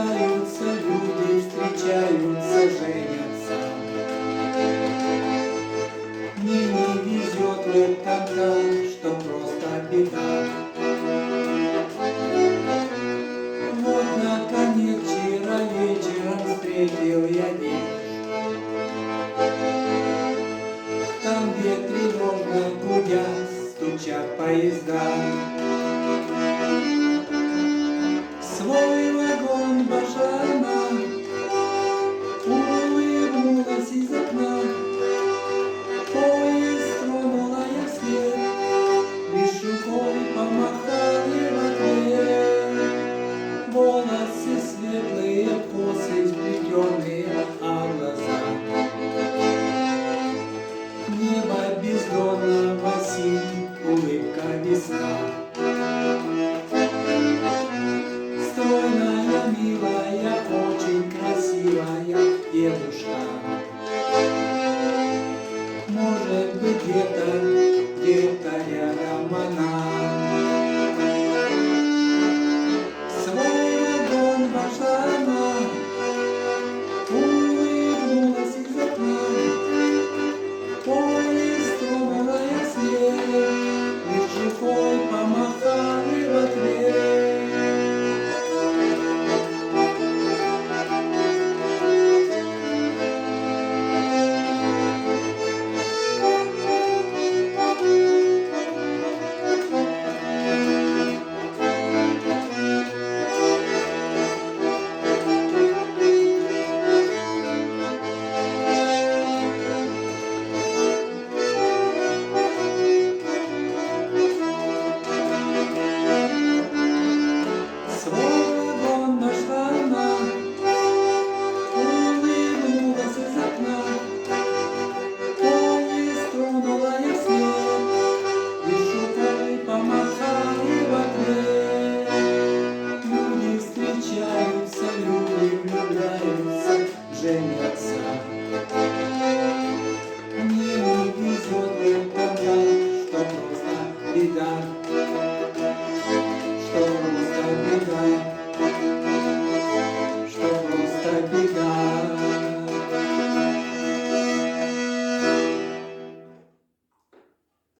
Влюбляются люди, встречаются, женятся. Мне не везет в этом так, что просто беда. Вот наконец вчера вечером встретил я девушку. Там, где тревожно гудят, стучат поезда. Свой вагон вошла она, улыбнулась из окна. Поезд тронула я вслед, лишь рукой помахали в ответ. Волосы светлые, косы сплетенные, а глаза небо бездонного синь, улыбка весна.